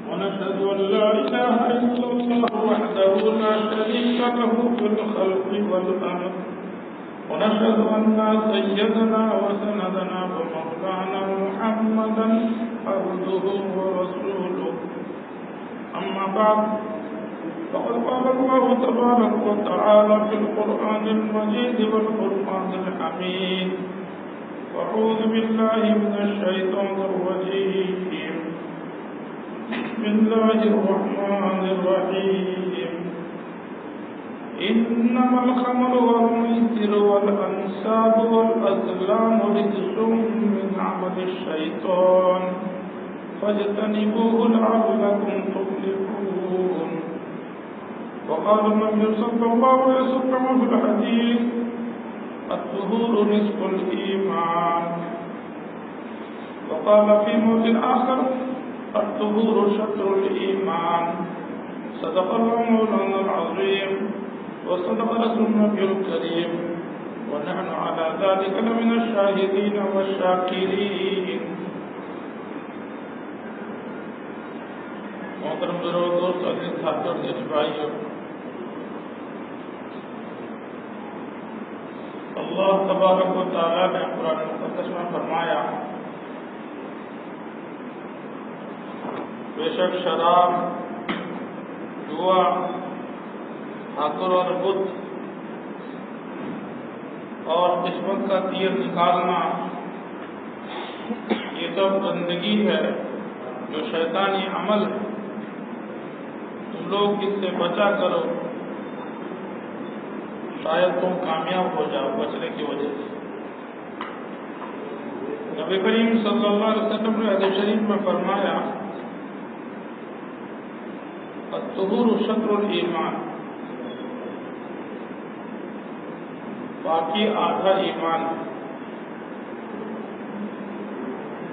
ونشهد أن لا إله إلا الله وحده لا شريك له في الخلق والأمر ونشهد أن سيدنا وسندنا ومولانا محمدا عبده ورسوله أما بعد فقد قال الله تبارك وتعالى في القرآن المجيد والفرقان الحميد أعوذ بالله من الشيطان الرجيم بسم الله الرحمن الرحيم إنما الخمر والميسر والأنساب والأزلام رجس من عمل الشيطان فاجتنبوه لعلكم تفلحون وقال النبي صلى الله عليه وسلم في الحديث الطهور نصف الإيمان وقال في موضع آخر الطهور شطر الإيمان صدق الله مولانا العظيم وصدق رسول النبي الكريم ونحن على ذلك لمن الشاهدين والشاكرين. محترم دوست عزیز ساتھیوں اور بھائیوں، اللہ تبارک و تعالیٰ نے قرآن مقدس میں فرمایا بے شک شراب، جوا، ٹھاکر اور بت اور قسمت کا تیر نکالنا یہ سب گندگی ہے جو شیطانی عمل ہے، تم لوگ اس سے بچا کرو، شاید تم کامیاب ہو جاؤ بچنے کی وجہ سے. نبی کریم صلی اللہ علیہ وسلم نے حدیث شریف میں فرمایا الطہور شطر الایمان، باقی آدھا ایمان ہے،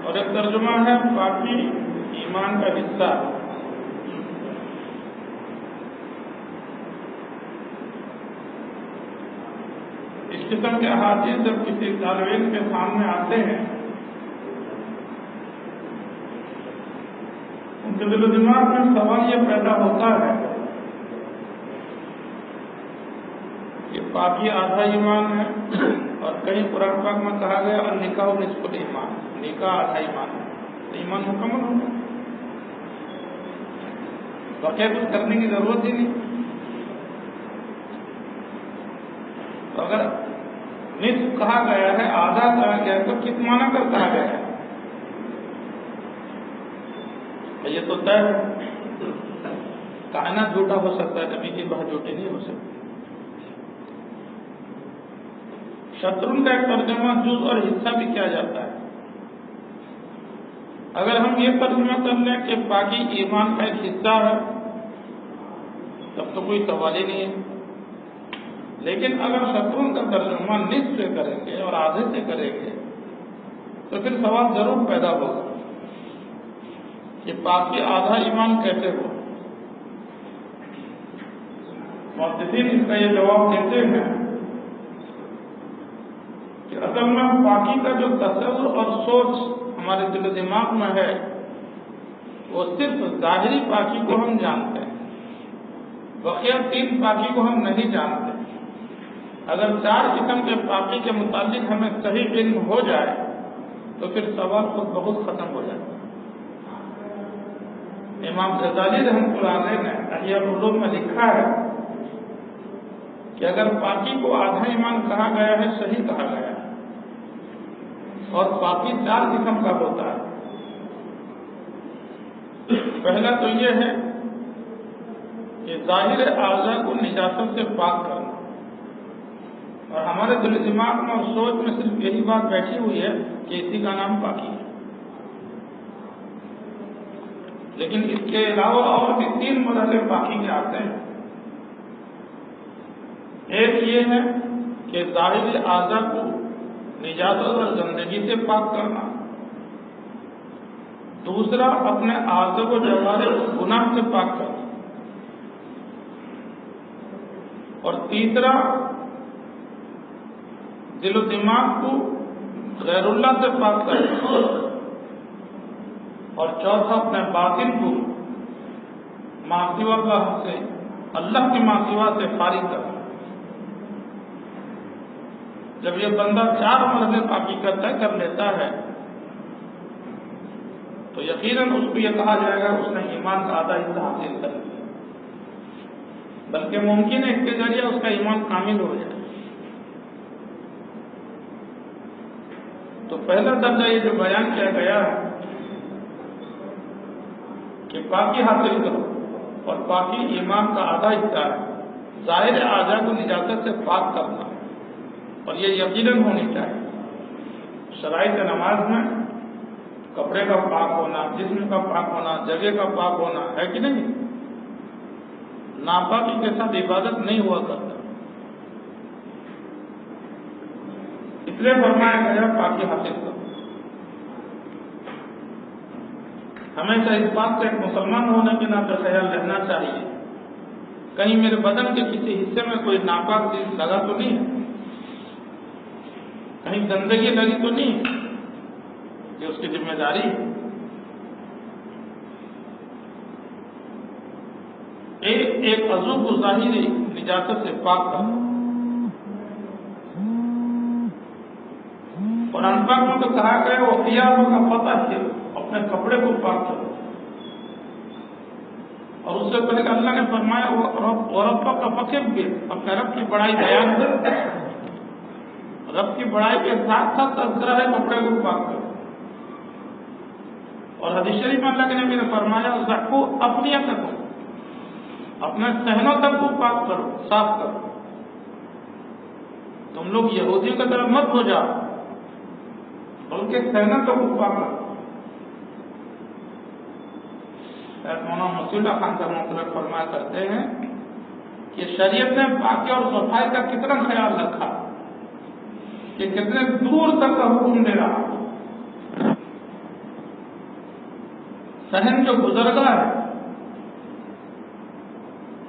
اور ایک ترجمہ ہے باقی ایمان کا حصہ. اس قسم کے احادیث جب کسی طالب علم کے سامنے آتے ہیں، ان کے دل و دماغ میں سوال یہ پیدا ہوتا ہے کہ باقی آدھا ایمان ہے، اور کہیں قرآن پاک میں کہا گیا اور نکاح نصف الایمان، نکاح آدھا ایمان ہے، تو ایمان مکمل ہوگا، بقیہ کچھ کرنے کی ضرورت ہی نہیں. تو اگر نصف کہا گیا ہے، آدھا کہا گیا ہے، تو کس معنی کر کہا گیا ہے؟ یہ تو طے ہے، کائنات جھوٹا ہو سکتا ہے، نبی کی بات جھوٹی نہیں ہو سکتی. شطرن کا ایک ترجمہ جز اور حصہ بھی کیا جاتا ہے. اگر ہم یہ ترجمہ کر لیں کہ باقی ایمان کا ایک حصہ ہے تب تو کوئی سوال ہی نہیں ہے. لیکن اگر شطرن کا ترجمہ نصف سے کریں گے اور آدھے سے کریں گے تو پھر سوال ضرور پیدا ہوگا کہ باقی آدھا ایمان کیسے ہو. محدثین اس کا یہ جواب دیتے ہیں کہ اصل میں باقی کا جو تصور اور سوچ ہمارے دل و دماغ میں ہے وہ صرف ظاہری باقی کو ہم جانتے ہیں، بقیہ تین باقی کو ہم نہیں جانتے. اگر چار قسم کے باقی کے متعلق ہمیں صحیح علم ہو جائے تو پھر سوال خود بخود ختم ہو جائے. امام غزالی رحمۃ اللہ علیہ نے احیاء العلوم میں لکھا ہے کہ اگر باقی کو آدھا ایمان کہا گیا ہے، صحیح کہا گیا ہے، اور باقی چار قسم کا ہوتا ہے. پہلا تو یہ ہے کہ ظاہر اعضاء کو نجاست سے پاک کرنا، اور ہمارے دل و دماغ میں اور سوچ میں صرف یہی بات بیٹھی ہوئی ہے کہ اسی کا نام پاکی ہے. لیکن اس کے علاوہ اور بھی تین مرحلے پاکی کے آتے ہیں. ایک یہ ہے کہ ظاہر اعضاء کو نجاست اور گندگی سے پاک کرنا، دوسرا اپنے اعضاء و جوارح کو گناہ سے پاک کرنا، اور تیسرا دل و دماغ کو غیر اللہ سے پاک کرنا، اور چوتھا اپنے باطن کو ماسوا اللہ سے، اللہ کی ماسوا سے فارغ کرنا۔ جب یہ بندہ 4 مرحلے پاکی کا طے کر لیتا ہے تو یقیناً اس کو یہ کہا جائے گا اس نے ایمان کا آدھا حصہ حاصل کر لیا، بلکہ ممکن ہے اس کے ذریعے اس کا ایمان کامل ہو جائے۔ تو پہلا درجہ یہ جو بیان کیا گیا ہے کہ پاکی حاصل کرو، اور پاکی ایمان کا آدھا حصہ ہے، ظاہر اعضاء کو نجاست سے پاک کرنا، اور یہ یقیناً ہونی چاہیے۔ شرائط نماز میں کپڑے کا پاک ہونا، جسم کا پاک ہونا، جگہ کا پاک ہونا ہے کہ نہیں؟ ناپاکی کے ساتھ عبادت نہیں ہوا کرتا، اس لیے فرمایا گیا پاکی حاصل کرو۔ ہمیشہ اس بات کا ایک مسلمان ہونے کے ناطے خیال رہنا چاہیے کہیں میرے بدن کے کسی حصے میں کوئی ناپاک چیز لگا تو نہیں ہے، کہیں گندگی لگی تو نہیں ہے، یہ اس کی ذمہ داری ہے۔ ایک عضو کو ظاہری نجاست سے پاک کرنا۔ قرآن پاک میں تو کہا گیا وہ ثیابک کا فتح ہے، اپنے کپڑے کو پاک کرو، اور اس سے پہلے کہ اللہ نے فرمایا وہ رب کا فکر بھی، اپنے رب کی بڑائی بیان کر، رب کی بڑائی کے ساتھ ساتھ تذکرہ ہے کپڑے کو پاک کرو۔ اور حدیث شریف میں اللہ کے نبی نے فرمایا ذکو افنیتکم، اپنے صحنوں تک کو پاک کرو، صاف کرو۔ تم لوگ یہودیوں کی طرف مت ہو جاؤ، بلکہ صحنوں تک کو پاک کرو۔ مولانا مسیح اللہ خان صاحب مطلب فرمایا کرتے ہیں کہ شریعت نے پاکی اور صفائی کا کتنا خیال رکھا، کہ کتنے دور تک کا حکم دے رہا۔ صحن جو گزرگاہ ہے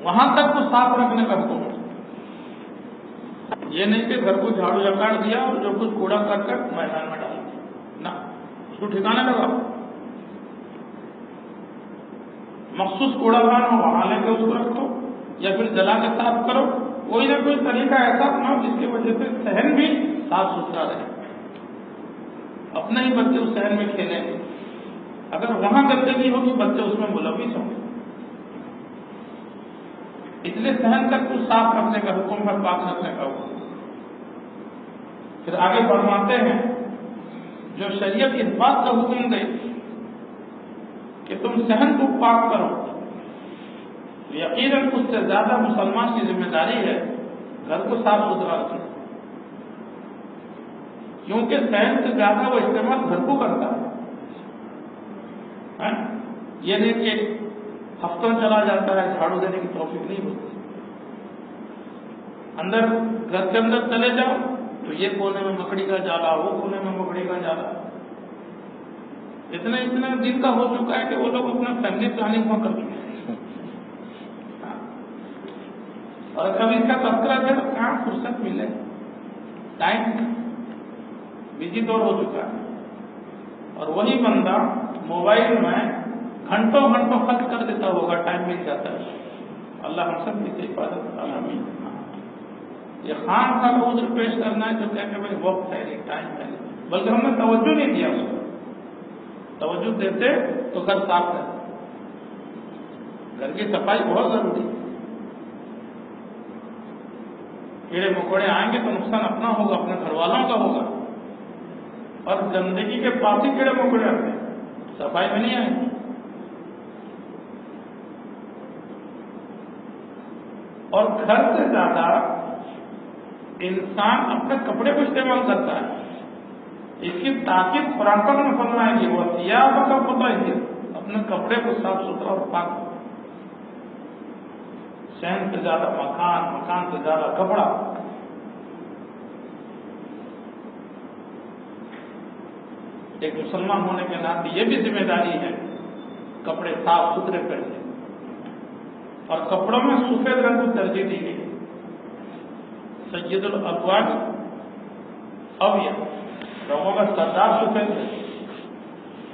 وہاں تک کو صاف رکھنے کا حکم ہے۔ یہ نہیں کہ گھر کو جھاڑو جکاڑ دیا اور جو کچھ کوڑا کرکٹ میدان میں ڈال دیا، نہ، اس کو ٹھکانے لگاؤ، مخصوص کوڑا دان ہو وہاں لے کے اس کو رکھو، یا پھر جلا کے صاف کرو۔ کوئی نہ کوئی طریقہ ایسا اپناؤ جس کی وجہ سے صحن بھی صاف ستھرا رہے، اپنے ہی بچے اس صحن میں کھیلیں گے۔ اگر وہاں گندگی ہوگی بچے اس میں ملوث ہوں گے، اس لیے صحن تک کو صاف رکھنے کا حکم ہے، پاک رکھنے کا حکم۔ پھر آگے فرماتے ہیں جو شریعت اس بات کا حکم دے کہ تم صحن کو پاک کرو، یقیناً اس سے زیادہ مسلمان کی ذمہ داری ہے گھر کو صاف ستھرا رکھنا، کیونکہ صحن سے زیادہ وہ استعمال گھر کو کرتا ہے۔ یہ نہیں کہ ہفتوں چلا جاتا ہے، جھاڑو دینے کی توفیق نہیں ہوتی۔ اندر گھر کے اندر چلے جاؤ تو یہ کونے میں مکڑی کا جالا، وہ کونے میں مکڑی کا جالا، اتنے دن کا ہو چکا ہے کہ وہ لوگ اپنا فیملی پلاننگ میں کر چکے ہیں، اور کبھی اس کا تذکرہ ہے تو کہاں فرصت ملے، ٹائم بزی دور ہو چکا ہے۔ اور وہی بندہ موبائل میں گھنٹوں خرچ کر دیتا ہوگا، ٹائم مل جاتا ہے۔ اللہ ہم سب کی حفاظت آمین۔ یہ خام کا عذر پیش کرنا ہے جو کہتے ہیں بھائی وقت ہے نہیں، ٹائم ہے نہیں، بلکہ ہم نے توجہ نہیں دیا اس کو۔ توجہ دیتے تو گھر صاف کرتے، گھر کی صفائی بہت ضروری ہے۔ کیڑے مکوڑے آئیں گے تو نقصان اپنا ہوگا، اپنے گھر والوں کا ہوگا، اور گندگی کے پاس ہی کیڑے مکوڑے آتے ہیں، صفائی میں نہیں آئیں گے۔ اور گھر سے زیادہ انسان اپنے کپڑے کو استعمال کرتا ہے، اس کی تاکید قرآن پاک میں فرمائے گی وہ ثیابک کا فتح ہے، اپنے کپڑے کو صاف ستھرا اور پاک، صحن سے زیادہ مکان سے زیادہ کپڑا۔ ایک مسلمان ہونے کے ناطے یہ بھی ذمہ داری ہے کپڑے صاف ستھرے پہننے، اور کپڑوں میں سفید رنگ کو ترجیح دی گئی۔ سید الابواب ابیض، رنگوں کا سردار سفید ہے،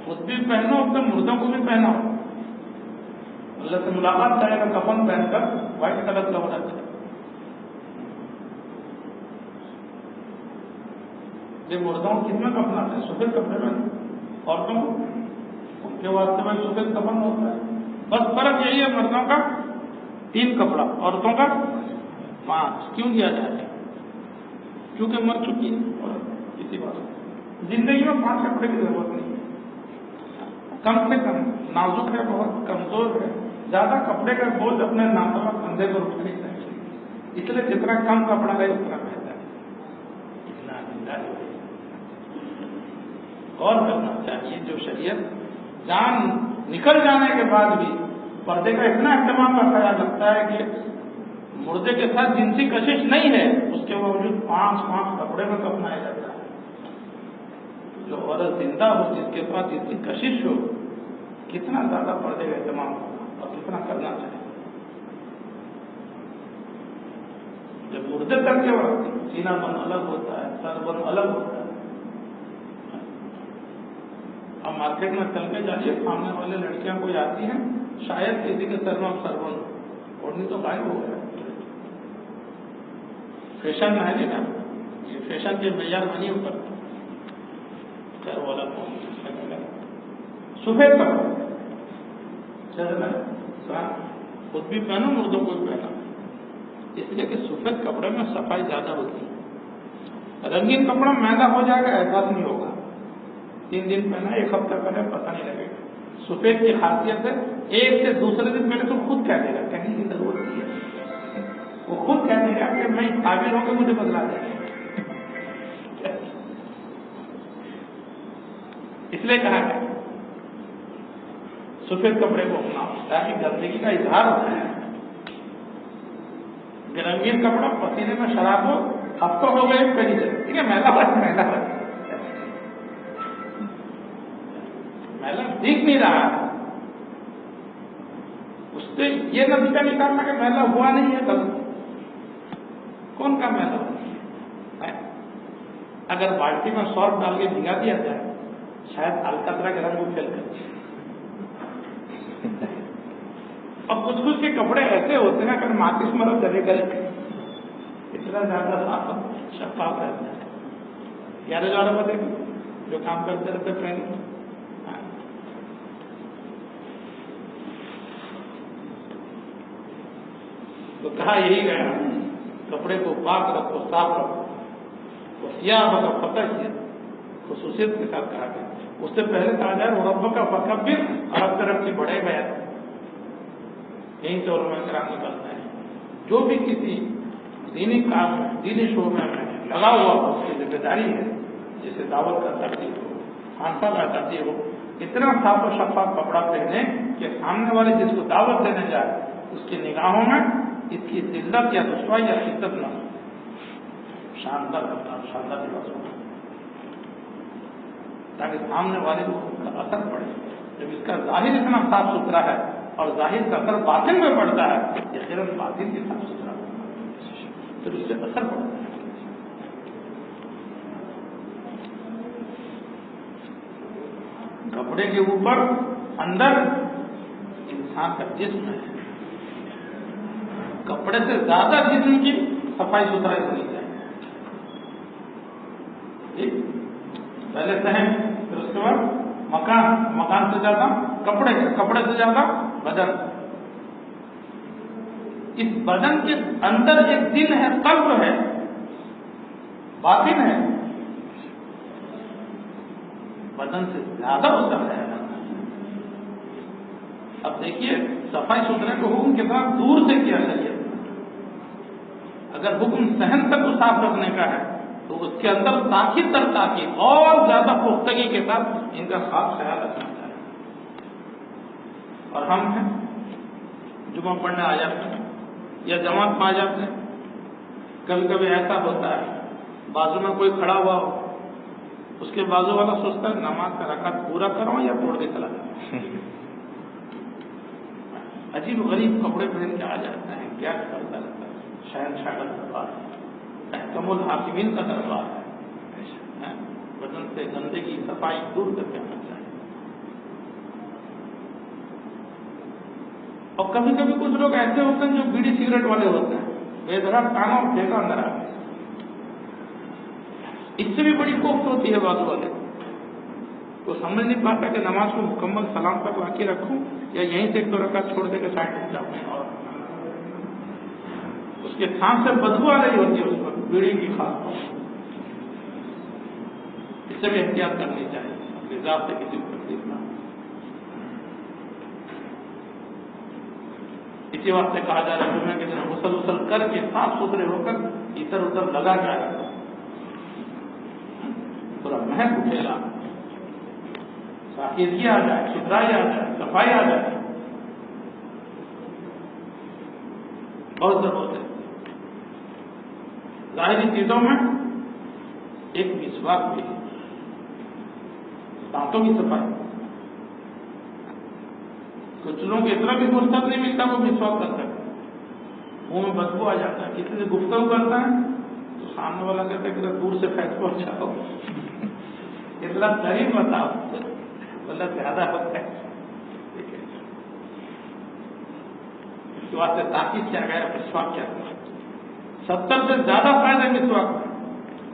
خود بھی پہنو اپنے مردوں کو بھی پہناؤ۔ اللہ سے ملاقات کرے گا کفن پہن کر وائٹ کلر کا ہونا چاہیے. یہ مردوں کو کس میں کفن آتا ہے؟ سفید کپڑے میں. عورتوں کو ان کے واسطے میں سفید کفن ہوتا ہے. بس فرق یہی ہے مردوں کا 3 کپڑا، عورتوں کا 5. کیوں دیا جاتا ہے؟ کیونکہ مر چکی ہے اور کسی بات زندگی میں 5 کپڑے کی ضرورت نہیں ہے. کم سے کم نازک ہے، بہت کمزور ہے، زیادہ کپڑے کا بوجھ اپنے ناظرہ کندھے پر اٹھ نہیں سکتے. اس لیے جتنا کم کپڑا ہے اتنا بہتر ہے. اتنا زندہ غور کرنا چاہیے. جو شریعت جان نکل جانے کے بعد بھی پردے کا اتنا اہتمام کا خیال رکھتا ہے کہ مردے کے ساتھ جنسی کشش نہیں ہے، اس کے باوجود 5 کپڑے میں کفنایا جاتا ہے. جو عورت زندہ ہو، جس کے پاس جنسی کشش ہو، کتنا زیادہ پردے کا اہتمام ہوگا اور کتنا کرنا چاہیے. جب مردے تک کے وقت سینہ بند الگ ہوتا ہے، سر بند الگ ہوتا ہے. اب مارکیٹ میں چل کے جائیے، سامنے والے لڑکیاں کوئی آتی ہیں، شاید کسی کے سر میں سربند اوڑھنی تو غائب ہو گیا. فیشن میں ہے نا، یہ فیشن کے معیار بنی اوپر سر والا سفید کپڑا خود بھی پہنو، مردوں کو بھی پہنا. اس لیے کہ سفید کپڑے میں صفائی زیادہ ہوتی ہے. رنگین کپڑا میلا ہو جائے گا، احساس نہیں ہوگا. 3 دن پہنا، 1 ہفتہ پہنا، پتہ نہیں لگے گا. سفید کی خاصیت ہے ایک سے دوسرے دن پہلے تو خود کہہ دے گا، کہنے کی ضرورت نہیں ہے. وہ خود کہہ دے گا کہ میں قابل ہوں کہ مجھے بدلا دے. اس لیے کہا ہے سفید کپڑے کو اپناؤ تاکہ گندگی کا اظہار ہوتا ہے. رنگین کپڑا پسینے میں شراب ہو، ہفتوں ہو گئے کہیں جائے، ٹھیک ہے، میلا دیکھ نہیں رہا. اس سے یہ نتیجہ نکالنا کہ میلا ہوا نہیں ہے. غلط. کون کا میلا ہوا؟ اگر بالٹی میں سورف ڈال کے بھگا دیا جائے، شاید الکترا کے رنگ پھیل کر. اور کچھ کے کپڑے ایسے ہوتے ہیں کہ ماچس مرد چلے گئے، اتنا زیادہ صاف شفاف رہتا ہے. 11 بجے جو کام کرتے رہتے پہلے تو کہا یہی گیا، کپڑے کو پاک رکھو، صاف رکھو. تو سیاہ کا فتح کیا خصوصیت کے ساتھ کہا گیا. اس سے پہلے کہا جائے رب کا فتح بھی عرب طرف کی بڑھے گیا. یہیں سے علماء کرام نکلتے ہیں جو بھی کسی دینی کام میں، دینی شعبے میں لگا ہوا ہو، اس کی ذمہ داری ہے جسے دعوت کا ترتیب ہو، خانقاہ کا ترتیب ہو، اتنا صاف و شفاف کپڑا پہنے کہ سامنے والے جس کو دعوت دینے جائے اس کی نگاہوں میں اس کی ذلت یا رسوائی یا شدت نہ ہو. شاندار کپڑا، شاندار لباس ہونا تاکہ سامنے والے کو اس کا اثر پڑے. جب اس کا ظاہر اتنا صاف ستھرا ہے اور ظاہر کا اثر باطن میں پڑتا ہے، یہ خیرن باطن بھی صاف ستھرا پھر اس سے اثر پڑتا ہے. کپڑے کے اوپر اندر انسان کا جسم ہے. کپڑے سے زیادہ جسم کی صفائی ستھرائی ہونی چاہیے. ٹھیک، پہلے صحن، پھر اس کے بعد مکان، مکان سے زیادہ کپڑے، کپڑے سے زیادہ بدن. اس بدن کے اندر ایک دل ہے، قلب ہے، باطن ہے. بدن سے زیادہ اس کا خیال رکھنا ہے. اب دیکھیے صفائی ستھرے کو حکم کے ساتھ دور سے کیا شریعت. اگر حکم صحن تک کو صاف رکھنے کا ہے تو اس کے اندر تاکید تر تاکید اور زیادہ پختگی کے ساتھ ان کا خاص خیال رکھنا چاہیے. اور ہم ہیں جمعہ پڑھنے آ جاتے ہیں یا جماعت میں آ جاتے ہیں. کبھی کبھی ایسا ہوتا ہے بازو میں کوئی کھڑا ہوا ہو، اس کے بازو والا سوچتا ہے نماز کا رکعت پورا کرو یا توڑ کے چلا جاؤ. عجیب غریب کپڑے پہن کے آ جاتے ہیں، کیا کرتا رہتا ہے. شہنشاہ کا دربار ہے، احکم الحاکمین کا دربار ہے. بدن سے گندگی صفائی دور کر کے آنا چاہیے. اور کبھی کبھی کچھ لوگ ایسے ہوتے ہیں جو بیڑی سگریٹ والے ہوتے ہیں، بے دھڑا ٹانگوں پھینکا اندر آ گئے، اس سے بھی بڑی کوفت ہوتی ہے بات والے تو سمجھ نہیں پاتا کہ نماز کو مکمل سلام تک باقی رکھوں یا یہیں سے ایک دو رکعت چھوڑ دے کے سائڈ میں جاؤں، اور اس کے تھان سے بدبو آ رہی ہوتی ہے اس پر بیڑی کی خاص طور اس سے بھی احتیاط کرنی چاہیے، اپنے ذات سے کسی کو تکلیف نہ۔ اسی واسطے کہا جا رہا ہے جمعے کے دن غسل وسل کر کے صاف ستھرے ہو کر ادھر ادھر لگا کے آ جاتا پورا محض اٹھے گا، پاکیزگی آ جائے، ستھرائی آ جائے، صفائی آ جائے، بہت ضرورت ہے۔ ظاہری چیزوں میں ایک مسواک بھی ہے، دانتوں کی صفائی، کچھ لوگوں کو اتنا بھی فرصت نہیں ملتا وہ مسواک کرتا ہے، منہ میں بدبو آ جاتا ہے، کسی سے گفتگو کرتا ہے تو سامنے والا کہتا ہے کہ دور سے فیض پہنچاؤ، اتنا قریب بتاؤ، مطلب زیادہ وقت ہے، ٹھیک ہے، اس واسطے تاکید کیا گیا مسواک کیا گیا، 70 سے زیادہ فائدہ مسواک میں۔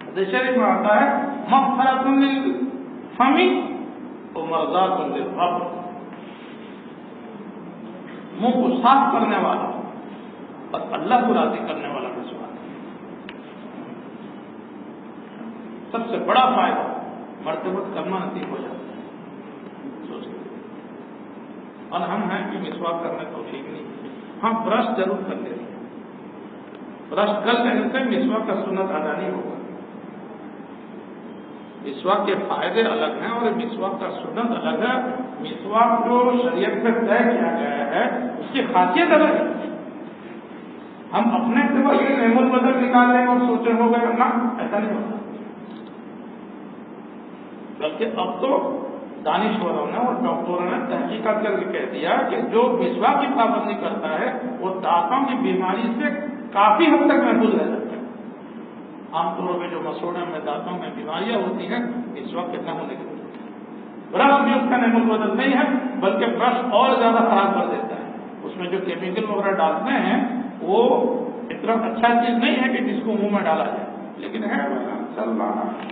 حدیث شریف میں آتا ہے مغفرۃ للفم ومرضات للرب، منہ کو صاف کرنے والا اور اللہ کو راضی کرنے والا مسواک، سب سے بڑا فائدہ مرتبہ کلمہ نصیب ہو جاتا ہے، سوچ اور ہم ہیں کہ مسواک کرنے توفیق نہیں، ہاں برش ضرور کر لیتے ہیں، برش کر لینے سے مسواک کا سنت ادا نہیں ہوگا، مسواک کے فائدے الگ ہیں اور مسواک کا سنت الگ ہے، مسواک جو شریعت میں طے کیا گیا ہے اس کی خاصیت الگ ہے، ہم اپنے سے وہ یہ نعمت بدل نکال لیں اور سوچے ہو گئے نا، ایسا نہیں ہوتا، بلکہ اب تو دانشوروں نے اور ڈاکٹروں نے تحقیقات کر کے کہہ دیا کہ جو مسواک کی پابندی کرتا ہے وہ دانتوں کی بیماری سے کافی حد تک محفوظ رہ جاتا ہے، عام طور پہ جو مسوڑوں میں دانتوں میں بیماریاں ہوتی ہیں مسواک کے نہ ہونے کی وجہ سے، برش بھی اس کا نعمت بدل نہیں ہے بلکہ برش اور زیادہ خراب کر دیتا ہے، اس میں جو کیمیکل وغیرہ ڈالتے ہیں وہ اتنا اچھا چیز نہیں ہے کہ جس کو منہ میں ڈالا جائے، لیکن ہے چل رہا ہے۔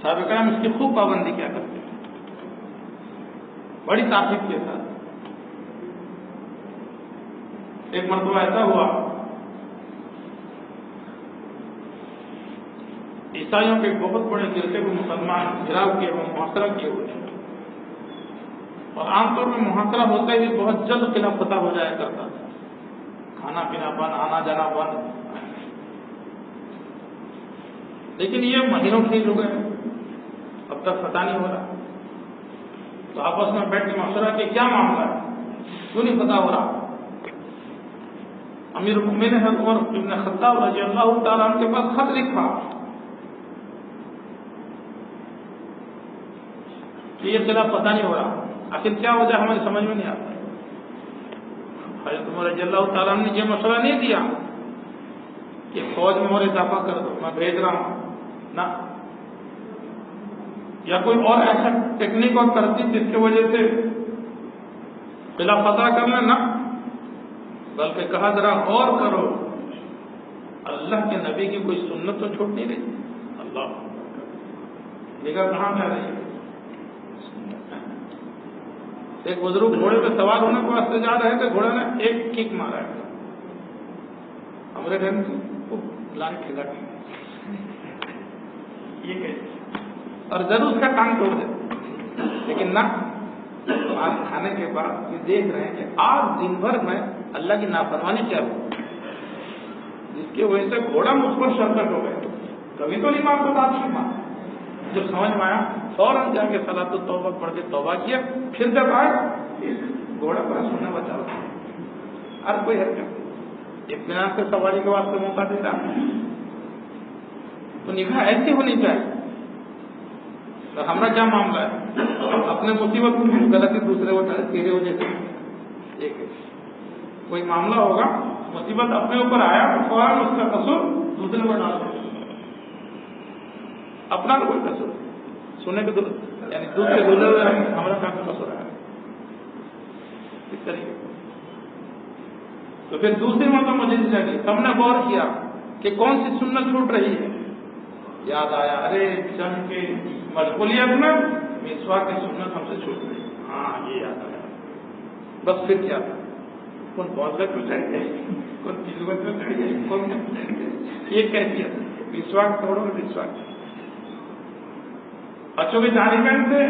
صحابہ کرام اس کی خوب پابندی کیا کرتے ہیں، بڑی تاکید کے ساتھ۔ ایک مرتبہ ایسا ہوا عیسائیوں کے بہت بڑے گرجے کو مسلمان گھراؤ کیے ہوئے، محاصرہ کیے ہوئے، اور عام طور میں محاصرہ ہوتا ہی بہت جلد قلعہ فتح ہو جایا کرتا تھا، کھانا پینا بند، آنا جانا بند، لیکن یہ مہینوں ٹھیک ہو گئے، اب تک فتح نہیں ہو رہا، تو آپس میں بیٹھ کے مشورہ کہ کیا معاملہ ہے، کیوں نہیں فتح ہو رہا؟ امیر المؤمنین حضرت عمر بن خطاب رضی اللہ تعالیٰ عنہ کے پاس خط لکھا کہ یہ قلعہ فتح نہیں ہو رہا، آخر کیا وجہ ہمیں سمجھ میں نہیں آتا۔ حضرت عمر رضی اللہ تعالیٰ عنہ نے یہ مشورہ نہیں دیا کہ فوج میں اور اضافہ کر دو، میں بھیج رہا ہوں، نہ، یا کوئی اور ایسا ٹیکنیک اور ترتیب جس کی وجہ سے قلعہ فتح کر لیں، نہ، بلکہ کہا ذرا غور کرو، اللہ کے نبی کی کوئی سنت تو چھوٹ نہیں رہی، اللہ نگاہ کہاں میں آ رہی ہے۔ ایک بزرگ گھوڑے پہ سوار ہونے کے واسطے جا رہے تھے، گھوڑے نے ایک کک مارا ہے، ہمارے ڈھنگ سے لان کھلا یہ کہ اور ضرور اس کا ٹانگ توڑ دے، لیکن نہ، آج کھانے کے بعد یہ دیکھ رہے ہیں کہ آج دن بھر میں اللہ کی نافرمانی کیا ہو، جس کی وجہ سے گھوڑا مجھ پر شرکت ہو گئے، کبھی تو نہیں مانتا تھا، آپ کی ماں جب سمجھ میں آیا فوراً جا کے صلاۃ التوبہ پڑھ کے توبہ کیا، پھر جب آئے گھوڑا پر سونا بچاؤ، ہر کوئی حرکت اطمینان سے سواری کے واسطے موقع دیتا، تو نگاہ ایسی ہونی چاہیے۔ تو ہمارا کیا معاملہ ہے، اپنے مصیبت میں غلطی دوسرے کو تیرے وجہ سے، ایک کوئی معاملہ ہوگا، مصیبت اپنے اوپر آیا تو فوراً اس کا قصور دوسرے کو ڈال دو، اپنا کوئی قصور سننے کے یعنی دودھ سے گزرے ہوئے ہمارا کافی بس ہو رہا ہے اس طریقے. تو پھر دوسری مرتبہ مجلس لگی، سب نے غور کیا کہ کون سی سنت چھوٹ رہی ہے. یاد آیا، ارے جنگ کی مشغولیت میں مسواک کی سنت ہم سے چھوٹ رہی ہے. ہاں یہ یاد آیا. بس پھر کیا تھا، کون بہت گھر پہ چڑھ گئے، کون تیس گھر پہ چڑھ گئے، کون چڑھ گئے. یہ کیفیت مسواک توڑو مسواک. بچوں کی تعلیمات سے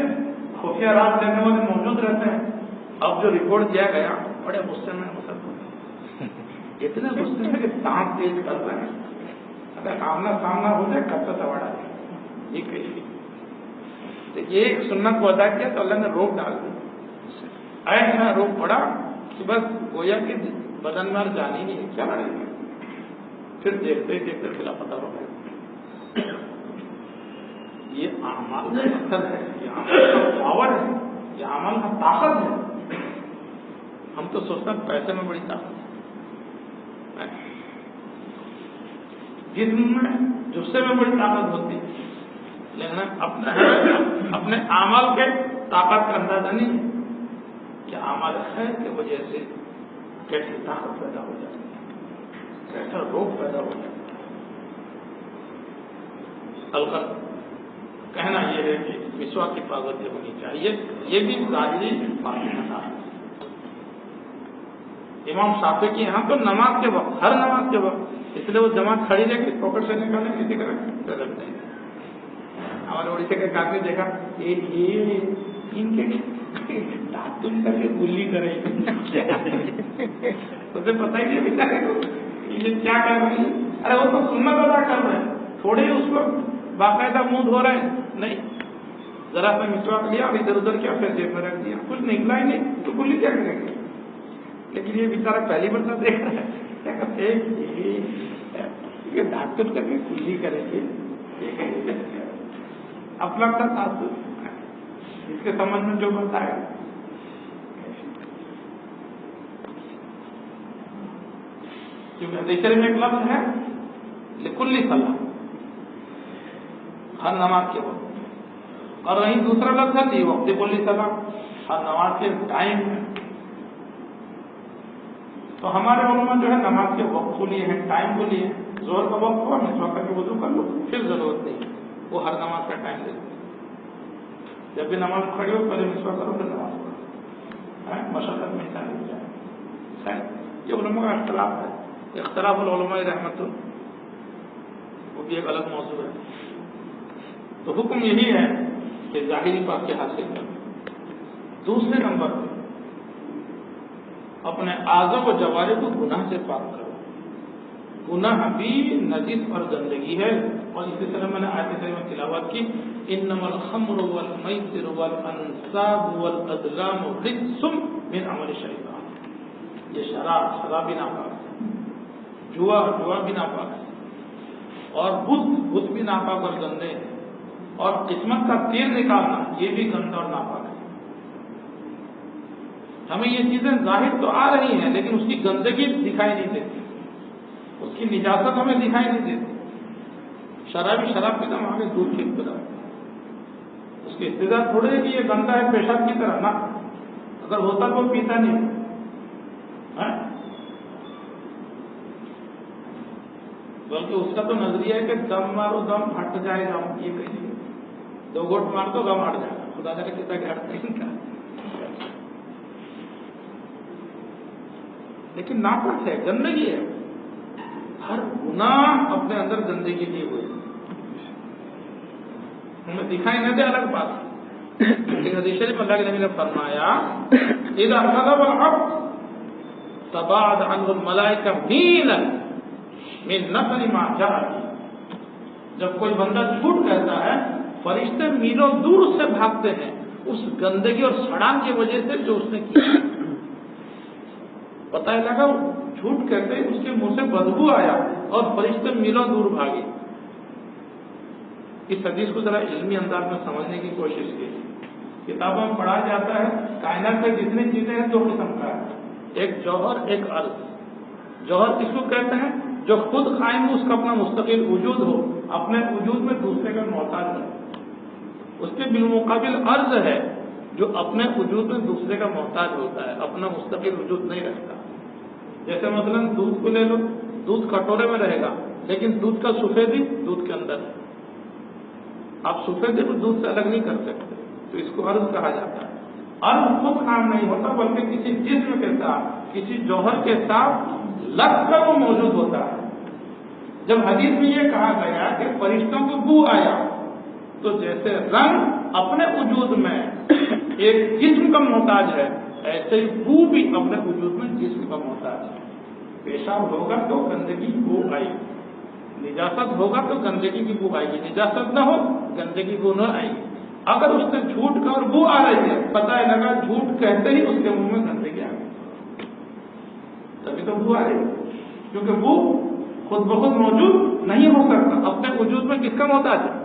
خفیہ راز دینے والے موجود رہتے ہیں. اب جو رپورٹ دیا گیا بڑے غصے میں اتنے غصے میں کہ دانت تیز کر رہے ہیں، اگر آمنا سامنا ہو جائے کب تک سوڑا دے. یہ کیسی تو یہ ایک سنت کو ادا کیا تو اللہ نے روک ڈال دی. ایسا روک پڑا کہ بس گویا کہ بدن میں جان ہی نہیں کیا لڑے گا. پھر دیکھتے ہی دیکھتے پھر پتہ ہو گیا یہ اعمال کا مقصد ہے، یہ عمل کا پاور ہے، یہ عمل کا طاقت ہے. ہم تو سوچتے ہیں پیسے میں بڑی طاقت ہے، جسم میں جسے میں بڑی طاقت ہوتی ہے، لیکن اپنے اعمال کے طاقت کا اندازہ نہیں ہے کہ اعمال خیر کی وجہ سے کیسی طاقت پیدا ہو جاتی ہے، کیسا روگ پیدا ہو جاتا ہے. الغرض کہنا یہ ہے کہ مسواک کی پابندی ہونی چاہیے. یہ بھی ظاہری بات ہے. امام شافعی کے یہاں تو نماز کے وقت، ہر نماز کے وقت، اس لیے وہ جماعت کھڑی رہے کہ پاکٹ سے نکالیں کسی کا لگتا ہے. ہمارے اڑیسہ کے کافی دیکھا یہ ان کے تم کر کے گلی کرے اسے پتہ ہی نہیں بیچارے کو یہ کیا کر رہے ہیں. ارے وہ تو سنت ادا کر رہے ہیں، تھوڑے ہی اس کو باقاعدہ منہ دھو رہے ہیں. نہیں، ذرا سا مسواک لیا اور ادھر ادھر کیا پھر جیب میں رکھ دیا، کچھ نکلا ہی نہیں تو گلی کیا کریں گے. لیکن یہ بیچارہ پہلی مرتبہ دیکھ رہا ہے، کیا کرتے ہیں یہ دانت کر کے کلی کریں گے. اپنا تعصب اس کے سمجھ میں جو بنتا ہے. کیونکہ حدیث میں ایک لفظ ہے لکلی صلاح، ہر نماز کے وقت، اور وہیں دوسرا لفظ ہے لی وقت کلی صلاح، ہر نماز کے ٹائم میں. تو ہمارے علماء جو ہے نماز کے وقت کو لیے ہیں، ٹائم کو لیے. زور کا وقت ہوا مسواک کر کے وضو کر لو، پھر ضرورت نہیں، وہ ہر نماز کا ٹائم دے دو. جب بھی نماز کھڑی ہو پہلے مسواک کرو پھر نماز پڑھو. مشقت میں حصہ نہیں جائے. خیر یہ علماء کا اختلاف ہے، اختلاف العلماء رحمت وہ بھی ایک الگ موضوع ہے. تو حکم یہی ہے کہ ظاہری پاک کے حاصل کرو. دوسرے نمبر پہ اپنے اعضاء و جوارح کو گناہ سے پاک کرو. گناہ بھی نجس اور گندگی ہے، اور اسی طرح میں نے آیت کریمہ تلاوت کی انما الخمر والمیسر والانصاب والازلام رجس من عمل الشیطان. یہ شراب بھی ناپاک ہے، جوا بھی ناپاک ہے، اور بت بھی ناپاک اور گندے ہیں، اور قسمت کا تیر نکالنا یہ بھی گندا اور ناپاک ہے. ہمیں یہ چیزیں ظاہر تو آ رہی ہیں لیکن اس کی گندگی دکھائی نہیں دیتی، اس کی نجاست ہمیں دکھائی نہیں دیتی. شراب پیتا وہاں کے دودھ کی ابتدا، اس کی ابتدا تھوڑی ہے کہ یہ گندا ہے پیشاب کی طرح نہ، اگر ہوتا تو پیتا نہیں. بلکہ اس کا تو نظریہ ہے کہ دم مارو دم ہٹ جائے گا. یہ کہیں 2 گھونٹ مار تو دم ہٹ جائے گا، خدا نے کہتا کہ ہٹ نہیں کا. لیکن ناپاک ہے، گندگی ہے. ہر گناہ اپنے اندر گندگی لیے ہوئے، ہمیں دکھائی نہ دے الگ بات. لیکن حدیث شریف اللہ کے نبی نے فرمایا اذا كذب العبد تباعد عنه الملائکہ میلا من نفر ما جاء به. جب کوئی بندہ جھوٹ کہتا ہے فرشتے میلوں دور سے بھاگتے ہیں اس گندگی اور سڑان کی وجہ سے جو اس نے کی. پتہ لگا جھوٹ کہتے اس کے منہ سے بدبو آیا اور فرشتے میلوں دور بھاگے. اس حدیث کو ذرا علمی انداز میں سمجھنے کی کوشش کی. کتابوں میں پڑھا جاتا ہے کائنات میں جتنی چیزیں ہیں 2 قسم کا ہے، ایک جوہر ایک عرض. جوہر کس کو کہتے ہیں؟ جو خود قائم ہو، اس کا اپنا مستقل وجود ہو، اپنے وجود میں دوسرے کا محتاج ہو. اس کے بالمقابل عرض ہے جو اپنے وجود میں دوسرے کا محتاج ہوتا ہے، اپنا مستقل وجود نہیں رکھتا. جیسے مثلا دودھ کو لے لو، دودھ کٹورے میں رہے گا لیکن دودھ کا سفیدی دودھ کے اندر ہے. آپ سفیدی کو دودھ سے الگ نہیں کر سکتے، تو اس کو عرض کہا جاتا ہے. عرض خود کام نہیں ہوتا بلکہ کسی جسم کے ساتھ، کسی جوہر کے ساتھ لگ کر وہ موجود ہوتا ہے. جب حدیث میں یہ کہا گیا کہ فرشتوں کو بو آیا، تو جیسے رنگ اپنے وجود میں ایک جسم کا محتاج ہے، ایسے ہی بو بھی اپنے وجود میں جسم کا محتاج ہے. پیشاب ہوگا تو گندگی کی بو آئے گی، نجاست ہوگا تو گندگی کی بو آئے گی، نجاست نہ ہو گندگی بو نہ آئے گی. اگر اس نے جھوٹ کا اور بو آ رہی ہے، پتہ لگا جھوٹ کہتے ہی اس کے منہ میں گندگی آ گئی، تبھی تو بو آ رہی ہے. کیونکہ بو خود بخود موجود نہیں ہو سکتا، اپنے وجود میں کس کا محتاج ہے؟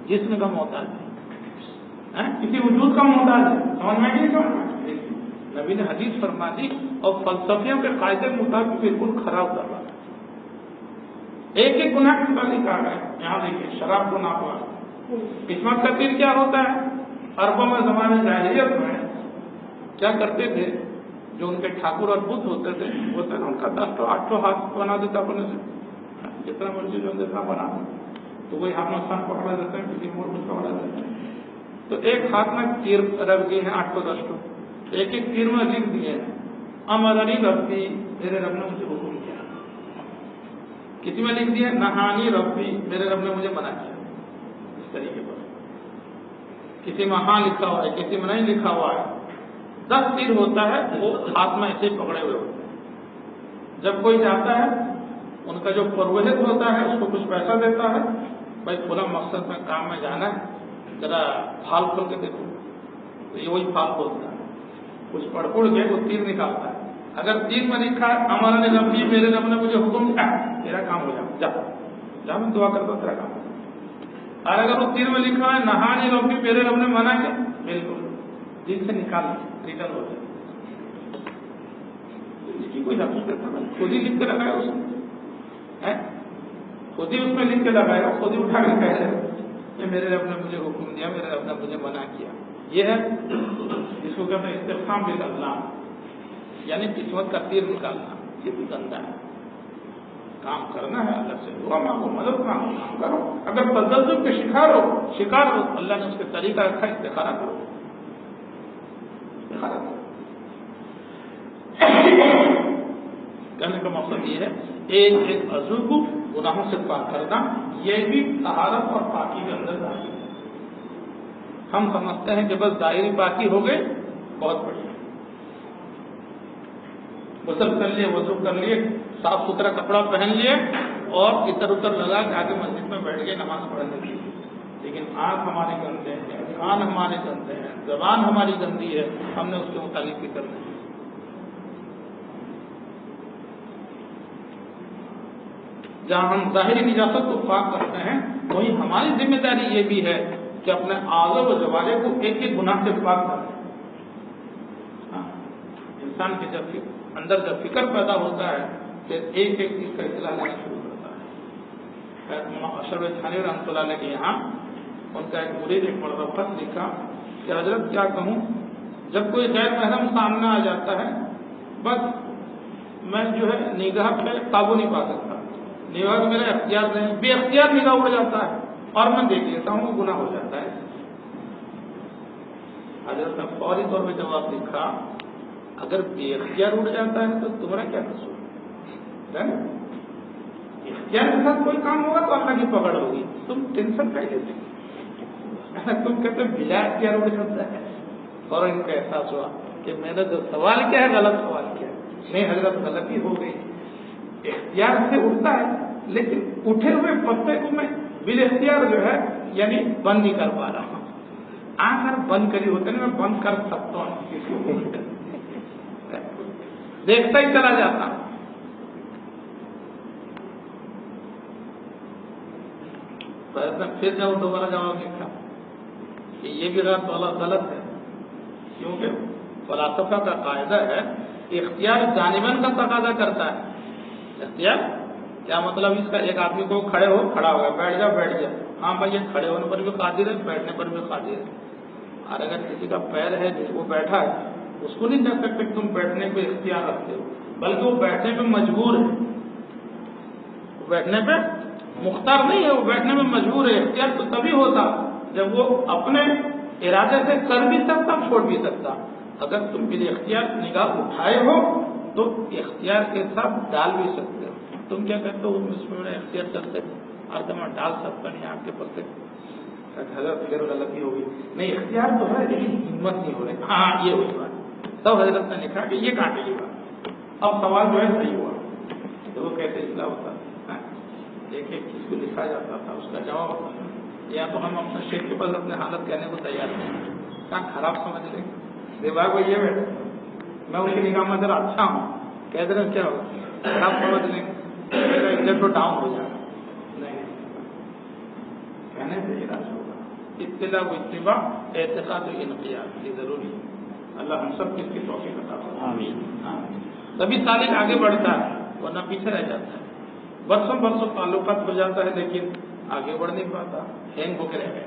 جسم کا محتاج ہے، کسی وجود کا محتاج ہے. سمجھ میں نہیں سمجھ؟ نبی نے حدیث فرما دی اور فلسفیوں کے قاعدے کے مطابق بالکل خراب کر رہا ہے. ایک ایک گناہ کی بات کہا ہے. یہاں دیکھیے شراب گناہ ہوا، قسمت کا تیر کیا ہوتا ہے؟ عربوں میں زمانے جاہلیت میں کیا کرتے تھے، جو ان کے ٹھاکر اور بدھ ہوتے تھے ان کا 10 تو 8 ہاتھ بنا دیتا اپنے سے، جتنا مرضی جو دیتا بنا، تو کوئی ہاتھ میں سن پکڑا دیتے ہیں، کسی مور میں پکڑا دیتے ہیں. تو ایک ہاتھ میں تیر رکھ دیے ہیں 8 10 تو ایک ایک تیر میں لکھ دیے ہیں امرنی ربی، میرے رب نے مجھے حکم کیا. کسی میں لکھ دیا نہانی ربی، میرے رب نے مجھے منع کیا. اس طریقے پر کسی میں ہاں لکھا ہوا ہے، کسی میں نہیں لکھا ہوا ہے. 10 تیر ہوتا ہے، وہ ہاتھ میں ایسے پکڑے ہوئے ہوتے ہیں. جب کوئی جاتا ہے ان کا جو پروہت ہوتا ہے اس کو کچھ پیسہ دیتا ہے، بھائی پورا مقصد میں کام میں جانا ہے، ذرا پھال کھول کے دیکھو، تو یہ وہی پھال کھولتا ہے، کچھ پڑھ کے وہ تیر نکالتا ہے. اگر تیر میں لکھا ہے ہمارا نے ربی، میرے رب نے مجھے حکم کیا، تیرا کام ہو جا میں دعا کرتا تیرا کام. اور اگر وہ تیر میں لکھا ہے نہانی ربی، میرے رب نے منع کیا، بالکل دل سے نکال ریٹرن ہو جائے. اس کی کوئی حقیقت نہیں، خود ہی لکھ کے لگایا اس نے، خود ہی اس میں لکھ کے لگایا، خود ہی اٹھا کے کہہ رہے کہ میرے رب نے مجھے حکم دیا، میرے رب نے مجھے منع کیا. یہ ہے جس کو کہتے ہیں استفہام بالکلام، یعنی قسمت کا تیر نکالنا. یہ بھی گندا ہے. کام کرنا ہے، اللہ سے دعا مانگو، مدد مانگو، کام کرو. اگر تذبذب کے شکار ہو، اللہ نے اس کے طریقہ رکھا، استخارہ کرو. کہنے کا مقصد یہ ہے ایک ایک عضو کو گناہوں سے پاک کرنا، یہ بھی طہارت اور پاکی کے اندر داخل ہے. ہم سمجھتے ہیں کہ بس ظاہری پاکی ہو گئی، بہت بڑھیا، غسل کر لیے، وضو کر لیے، صاف ستھرا کپڑا پہن لیے اور ادھر ادھر لگا کے آگے مسجد میں بیٹھ کے نماز پڑھنے کی. لیکن آنکھ ہماری گندے ہیں، کان ہمارے گندے ہیں، زبان ہماری گندی ہے، ہم نے اس کے متعلق فکر نہیں. جہاں ہم ظاہری نجاست کو پاک کرتے ہیں، وہیں ہماری ذمہ داری یہ بھی ہے کہ اپنے اعضاء و جوارح کو ایک ایک گناہ سے پاک کریں. انسان کے اندر جب فکر پیدا ہوتا ہے کہ ایک ایک چیز کا اطلاع لینا شروع کرتا ہے. اشرف تھانوی رحمۃ اللہ علیہ کے یہاں ان کا ایک مرید ایک مرتبہ خط لکھا کہ حضرت کیا کہوں، جب کوئی غیر محرم سامنے آ جاتا ہے، بس میں جو ہے نگاہ پہ قابو نہیں پا سکتا، نگاہ میرا اختیار نہیں، بے اختیار نگاہ اڑ جاتا ہے اور میں دیکھ لیتا ہوں کہ گناہ ہو جاتا ہے. حضرت نے فوری طور پہ جواب لکھا، اگر بے اختیار اڑ جاتا ہے تو تمہارا کیا قصور ہے؟ اختیار کے ساتھ کوئی کام ہوگا تو اللہ کی پکڑ ہوگی، تم ٹینشن کا لیتے. تم کہتے بلا اختیار اڑ جاتا ہے. اور ان کا احساس ہوا کہ میں نے جو سوال کیا ہے غلط سوال کیا ہے. نہیں حضرت غلطی ہو گئی، اختیار سے اٹھتا ہے لیکن اٹھے ہوئے پتے کو میں بال اختیار جو ہے یعنی بند نہیں کر پا رہا ہوں. اگر بند کری ہوتے نا میں بند کر سکتا ہوں، کسی کو دیکھتا ہی چلا جاتا. پھر جب دوبارہ جواب لکھا کہ یہ بھی غلط ہے، کیونکہ فلاسفہ کا قاعدہ ہے اختیار جانباً کا تقاضا کرتا ہے. اختیار کیا مطلب اس کا؟ ایک آدمی کو کھڑے ہو، کھڑا ہو گیا، بیٹھ جا، ہاں بھائی یہ کھڑے ہونے پر بھی قادر ہے، بیٹھنے پر بھی قادر ہے۔ اور اگر کسی کا پیر ہے جس کو بیٹھا ہے، اس کو نہیں کہہ سکتے کہ تم بیٹھنے کو اختیار رکھتے ہو، بلکہ وہ بیٹھنے پہ مجبور ہے، وہ بیٹھنے پہ مختار نہیں ہے، وہ بیٹھنے میں مجبور ہے۔ اختیار تو تبھی ہوتا جب وہ اپنے ارادے سے کر بھی سکتا، چھوڑ بھی سکتا۔ اگر تم کے لیے اختیار نگاہ اٹھائے ہو تو اختیار کے ساتھ ڈال بھی سکتے ہو۔ تم کیا کہتے ہو اس میں اختیار کرتے اور تم ڈال سکتا نہیں، آپ کے پرتے حضرت پھر غلطی ہوگی، نہیں اختیار تو ہے لیکن ہمت نہیں ہو رہی۔ ہاں یہ وہی بات، تب حضرت نے لکھا کہ یہ کاٹے گی بات۔ اب سوال جو ہے صحیح ہوا تو وہ کیسے اصلاح ہوتا؟ ایک ایک چیز کو لکھا جاتا تھا، اس کا جواب ہوتا تھا۔ یا تو ہم اپنے شیخ کے پاس اپنے حالت کہنے کو تیار ہیں، کہاں خراب سمجھ لیں دیوا کو یہ بیٹھا میں ان کی نگاہ میں ذرا اچھا ہوں، کہہ دیں کیا ہوگا؟ خراب سمجھ لیں میرا عزت تو ڈاؤن ہو جائے، نہیں کہنے سے علاج ہوگا۔ اطلاع و اتباع، اعتقاد و انقیاد، یہ ضروری ہے۔ اللہ ہم سب کی اس کی توفیق عطا فرمائے۔ تبھی سالک آگے بڑھتا ہے، ورنہ پیچھے رہ جاتا ہے۔ برسوں برسوں تعلقات ہو جاتا ہے لیکن آگے بڑھ نہیں پاتا، ہینگ ہو کے رہ گئے۔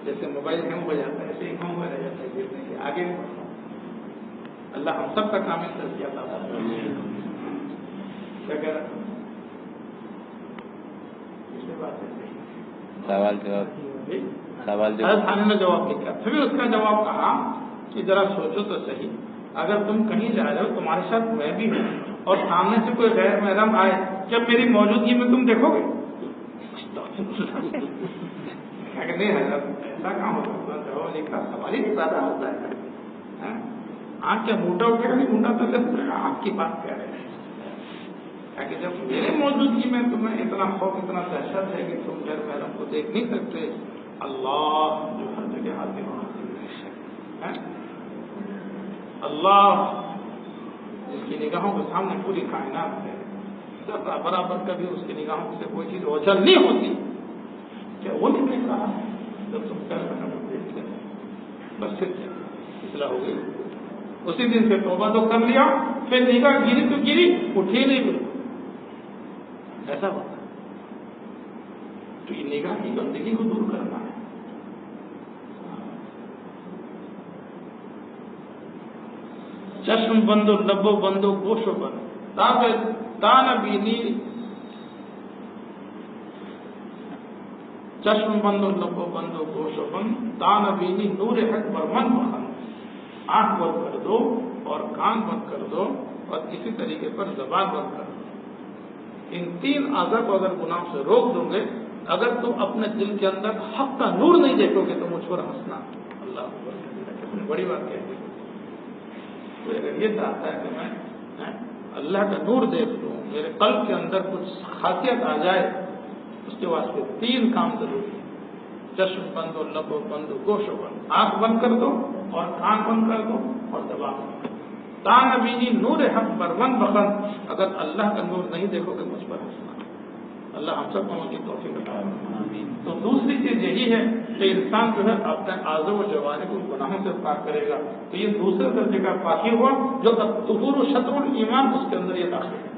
جیسے موبائل ہینگ ہو جاتا ہے ایسے ہی ہینگ ہو رہ جاتا ہے، دیکھنے کے آگے نہیں بڑھتا۔ اللہ ہم سب کا کامل تزکیہ عطا فرمائے۔ کیا کہہ رہا سوال جواب خانے نے جواب لکھا، پھر اس کا جواب کہا کہ ذرا سوچو تو صحیح، اگر تم کہیں جا رہے ہو تمہارے ساتھ میں بھی ہوں اور سامنے سے کوئی غیر محرم آئے، کیا میری موجودگی میں تم دیکھو گے؟ نہیں حضرت ایسا کام ہوتا ہے، جواب لکھا سوال ہی نہیں پیدا ہوتا ہے۔ آنکھ کیا موٹا اٹھے گا؟ نہیں موٹا تو آپ کی بات کہہ رہے ہیں کہ جب میرے موجودگی میں تمہیں اتنا خوف، اتنا دہشت ہے کہ تم غیر محرم کو دیکھ نہیں سکتے۔ اللہ جو ہر جگہ حاضر ہے، اللہ جس کی نگاہوں کے سامنے پوری کائنات ہے، ذرا برابر کبھی اس کی نگاہوں سے کوئی چیز اوجھل نہیں ہوتی۔ کیا وہ نہیں دیکھ رہا جب تم غیر محرم دیکھتے ہیں؟ بس پھر کیا اصلاح ہو گئی؟ اسی دن سے توبہ تو کر لیا، پھر نگاہ گری تو گری، اٹھی نہیں بالکل، ایسا ہوتا ہے۔ تو یہ نگاہ کی گندگی کو دور کرنا ہے۔ چشم بندو لبو بندو گوشو بند تان بینی، چشم بندو لبو بندو گوشو بند تان بینی نور حق برمن بخند۔ آنکھ بند کر دو اور کان بند کر دو اور کسی طریقے پر زبان بند کر دو۔ ان تین اعضاء کو اگر گناہ سے روک دو گے، اگر تم اپنے دل کے اندر حق کا نور نہیں دیکھو گے تو مجھ پر ہنسنا۔ اللہ اکبر، بڑی بات کہہ دی۔ کوئی اگر یہ چاہتا ہے کہ میں اللہ کا نور دیکھ لوں، میرے قلب کے اندر کچھ خاصیت آ جائے، اس کے واسطے تین کام ضروری ہے۔ چشم بند و لب و بند و گوش و بند، آنکھ بند کر دو اور کان بند کر دو اور زبان بند کر دو۔ تان بینی نور حق برمن بخند، اگر اللہ کا نور نہیں دیکھو گے مجھ پر ہنسنا۔ اللہ ہم سب کو کی توفیق عطا فرمائے۔ تو دوسری چیز یہی ہے کہ انسان جو ہے اپنے اعضاء و جوارح کو گناہوں سے پاک کرے گا، تو یہ دوسرے درجے کا پاکی ہوا جو طہور و شطر الایمان اس کے اندر یہ داخل ہے۔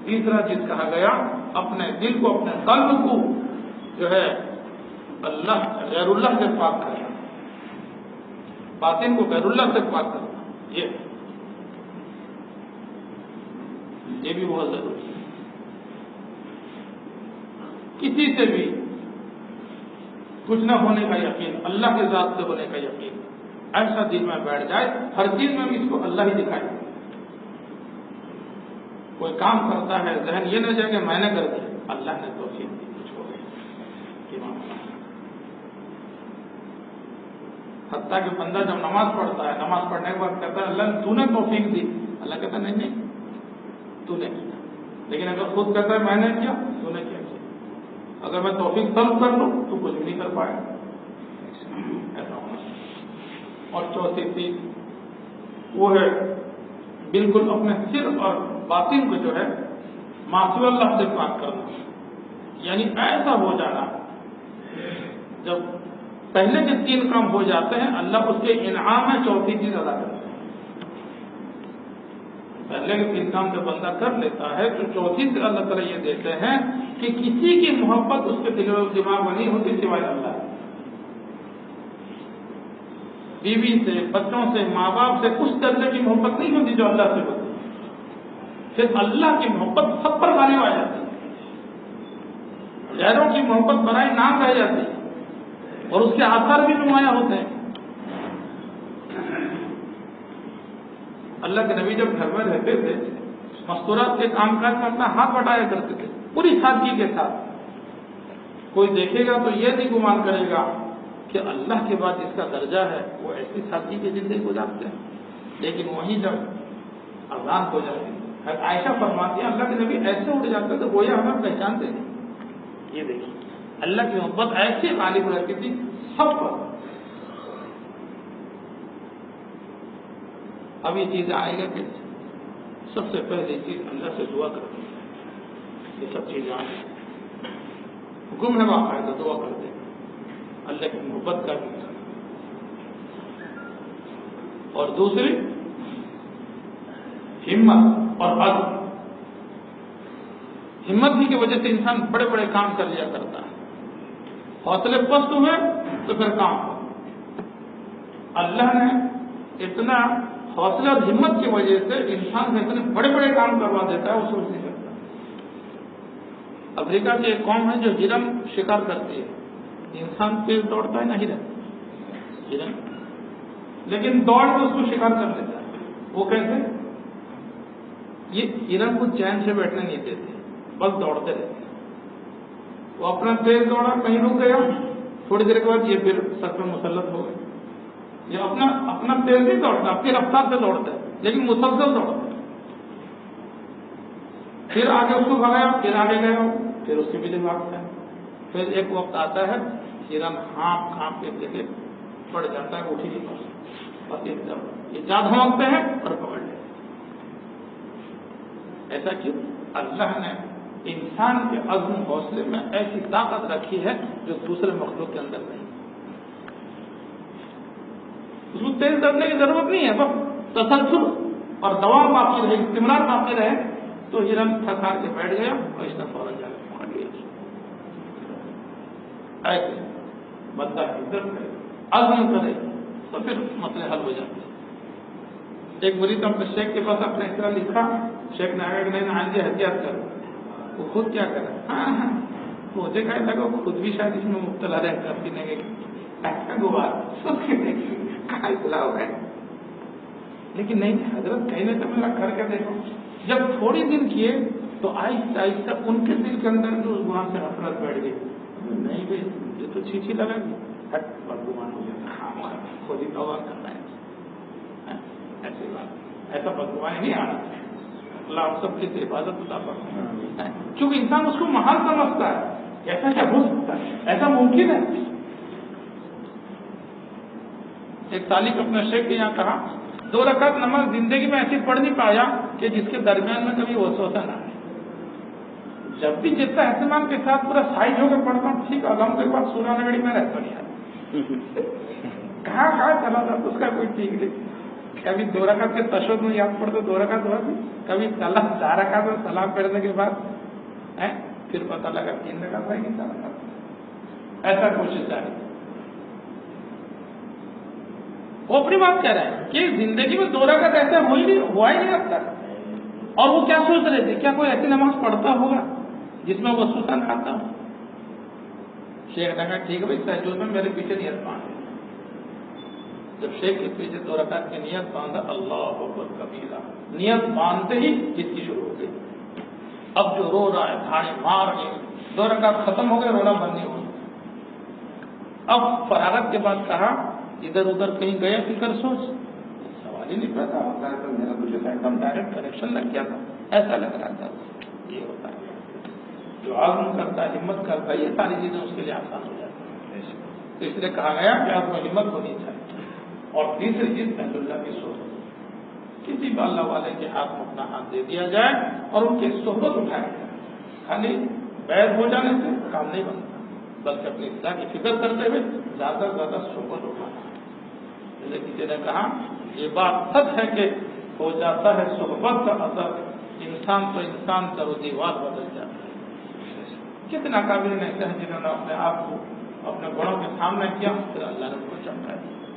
تیسرا چیز کہا گیا اپنے دل کو، اپنے قلب کو جو ہے اللہ غیر اللہ سے پاک کرنا، باطن کو غیر اللہ سے پاک کرنا، یہ بھی بہت ضروری ہے۔ کسی سے بھی کچھ نہ ہونے کا یقین، اللہ کے ذات سے ہونے کا یقین ایسا دل میں بیٹھ جائے، ہر چیز میں بھی اس کو اللہ ہی دکھائے۔ کوئی کام کرتا ہے ذہن یہ نہ جائے کہ میں نے کر دیا، اللہ نے توفیق دی، کچھ ہو گیا۔ حتیٰ کہ بندہ جب نماز پڑھتا ہے، نماز پڑھنے کے بعد کہتا ہے اللہ تو نے توفیق دی، اللہ کہتا ہے نہیں تو نے کیا۔ لیکن اگر خود کہتا ہے میں نے کیا، تو نے کیا۔ اگر میں توفیق طلب کر لوں تو کچھ بھی نہیں کر پائے، ایسا ہونا۔ اور چوتھی چیز وہ ہے بالکل اپنے سر اور باطن کو جو ہے معصوم اللہ سے پاک کرنا، یعنی ایسا ہو جانا جب پہلے کے تین کام ہو جاتے ہیں اللہ اس کے انعام میں چوتھی چیز ادا کرتے ہیں۔ پہلے کے 3 کام جب بندہ کر لیتا ہے تو چوتھی سے اللہ تعالیٰ یہ دیتے ہیں کہ کسی کی محبت اس کے دل و دماغ میں نہیں ہوتی سوائے اللہ، بیوی سے، بچوں سے، ماں باپ سے اس درجے کی محبت نہیں ہوتی جو اللہ سے ہوتی. پھر اللہ کی محبت سب پر غالب آ جاتی ہے، غیروں کی محبت برائے نام رہ جاتی ہے اور اس کے آثار بھی نمایاں ہوتے ہیں. اللہ کے نبی جب گھر میں رہتے تھے مستورات کے کام کاج میں اپنا ہاتھ بٹایا کرتے تھے پوری سادگی کے ساتھ. کوئی دیکھے گا تو یہ نہیں گمان کرے گا کہ اللہ کے بعد جس کا درجہ ہے وہ ایسی سادگی کی زندگی گزارتے ہیں. لیکن وہیں جب اذان ہو جاتی ہے، عائشہ فرماتی ہیں اللہ کے نبی ایسے اٹھ جاتے تھے گویا ہمیں پہچانتے تھے. یہ دیکھیے اللہ کی محبت ایسی غالب رہتی تھی سب پر. اب یہ چیز آئے گا کہ سب سے پہلی چیز اللہ سے دعا کرتے ہیں. یہ سب چیزیں آئیں حکم ہے باقاعدہ دعا کرتے ہیں اللہ کی محبت کا بھی. اور دوسری ہمت اور عزم. ہمت ہی کی وجہ سے انسان بڑے بڑے کام کر لیا کرتا ہے. حوصلے پست ہوئے تو پھر کام ہو. اللہ نے اتنا حوصلہ اور ہمت کی وجہ سے انسان سے اتنے بڑے بڑے کام کروا دیتا ہے وہ سوچ نہیں سکتا. افریقہ کی ایک قوم ہے جو ہرن شکار کرتی ہے. انسان تیز دوڑتا ہے نہ ہرن، لیکن دوڑ کے اس کو شکار کر لیتا ہے. وہ کیسے؟ یہ ہرن کو چین سے بیٹھنے نہیں دیتے، بس دوڑتے رہتے ہیں. وہ اپنا تیز دوڑا کہیں رک گیا، تھوڑی دیر کے بعد یہ پھر سر پہ مسلط ہو گئے. یہ اپنا تیز نہیں دوڑتا، اپنی رفتار سے دوڑتا ہے لیکن مسلسل دوڑتا ہے. پھر آگے اس کو بھگایا، پھر آگے گیا، پھر اس کے پیچھے بھاگتا ہے. پھر ایک وقت آتا ہے ہرن ہانپ کے دیکھے پڑ جاتا ہے، اٹھی نہیں پڑتا اور یہ جاد دھمکتے ہیں اور پکڑ لیتے. ایسا کیوں؟ اللہ نے انسان کے عزم حوصلے میں ایسی طاقت رکھی ہے جو دوسرے مخلوق کے اندر نہیں. اس کو تیز کرنے کی ضرورت نہیں ہے، بس تسلسل اور دوام باقی رہے، استمرار باقی رہے تو ہرن تھک ہار کے بیٹھ گیا اور اس نے فوراً جا کے پکڑ لیا. ایسے بندہ عزت کرے، عزم کرے تو پھر مسئلے حل ہو جاتے ہیں. ایک مرید اپنے شیخ کے پاس اپنے اس طرح لکھا، شیخ نے آگے کہ نہیں آئندہ احتیاط کرو. وہ خود کیا کرے؟ ہاں مجھے کہنے لگا خود بھی شاید اس میں مبتلا رہ کر پینے کے کہاں بلا ہو گئے. لیکن نہیں حضرت کہنے سے میرا کر کے دیکھو. جب تھوڑی دن کیے تو آہستہ آہستہ ان کے دل کے اندر جو اس گناہ سے نفرت بیٹھ گئی. نہیں بھائی یہ تو چیچی لگا گی، ہٹ بدگمان ہو جاتا، خود ہی توبہ کرنا ہے. ایسی بات، ایسا بدگمان نہیں آنا. اللہ آپ سب کی حفاظت عطا فرمائے. کیونکہ انسان اس کو محال سمجھتا ہے، ایسا کیا ہو سکتا ہے، ایسا ممکن ہے. ایک سالک اپنے شیخ کے یہاں کہا 2 رکعت نماز زندگی میں ایسی پڑھ نہیں پایا کہ جس کے درمیان میں کبھی وسوسہ نہ آئے. جب بھی جتنا اہتمام کے ساتھ پورا سائز ہو کر پڑھتا ہوں ٹھیک ہے، کے بعد سورا نگڑی میں رہتا نہیں. کہاں چلا تھا اس کا کوئی ٹھیک نہیں. کبھی 2 رکعت کے تشہد میں یاد پڑتے 2 رکعت ہوا تھی، کبھی 4 رکعت میں سلام پھیرنے کے بعد پھر پتہ لگا 3 رکعت ہے کہ 4 رکعت. ایسا کوشش جاری. وہ اپنی بات کہہ رہے ہیں کہ زندگی میں 2 رکعت ایسا ہوا ہی نہیں اب تک. اور وہ کیا سوچ رہے تھے، کیا کوئی ایسی نماز پڑھتا ہوگا جس میں وہ وسوسہ نہ آتا ہو. شیخ نے کہا ٹھیک ہے بھائی تہجد میں میرے پیچھے نیت باندھ. جب شیخ کے پیچھے 2 رکعت کی نیت باندھا، اللہ اکبر کبیرہ، نیت باندھتے ہی جس کی شروع ہو گئی. اب جو رو رہا ہے دھاڑی مار گئی، 2 رکعت ختم ہو گئے، رونا بند نہیں ہوا. اب فراغت کے بعد کہا ادھر ادھر کہیں گئے فکر سوچ، سوال ہی نہیں پیدا ہوتا ہے. تو میرا تجھے ایک دم ڈائریکٹ کنیکشن لگ گیا تھا، ایسا لگ رہا تھا. یہ ہوتا ہے جو عزم کرتا ہے، ہمت کرتا ہے، یہ ساری چیزیں اس کے لیے آسان ہو جاتی ہیں. تو اس لیے کہا گیا کہ آپ کو ہمت ہونی چاہیے. اور تیسری چیز اہل اللہ کی صحبت. کسی بھی اللہ والے کے ہاتھ میں اپنا ہاتھ دے دیا جائے اور ان کی صحبت اٹھایا جائے. خالی بیعت ہو جانے سے کام نہیں بنتا، بلکہ اپنی اصلاح کی فکر کرتے ہوئے زیادہ سے زیادہ صحبت اٹھانا. جیسے کسی نے کہا یہ بات سچ ہے کہ ہو جاتا ہے صحبت کا اثر، انسان تو انسان کا و دیوار بدل جاتا ہے۔ کتنا قابل ایسے ہیں جنہوں نے اپنے آپ کو اپنے بڑوں کے سامنے کیا، پھر اللہ نے ان کو چمکا دیا۔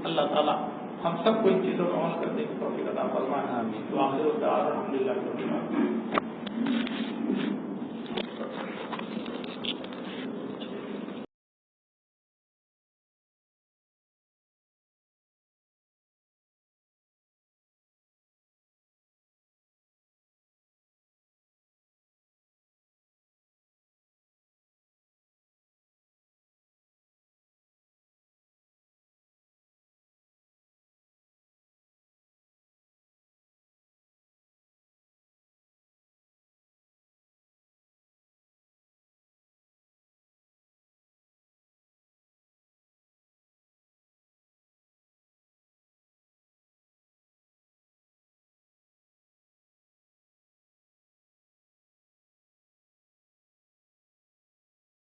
اللہ تعالیٰ ہم سب کو ان چیزوں کو عمل کرنے کی توفیق عطا فرمائے۔ آمین۔ وآخر دعوانا الحمدللہ رب العالمین۔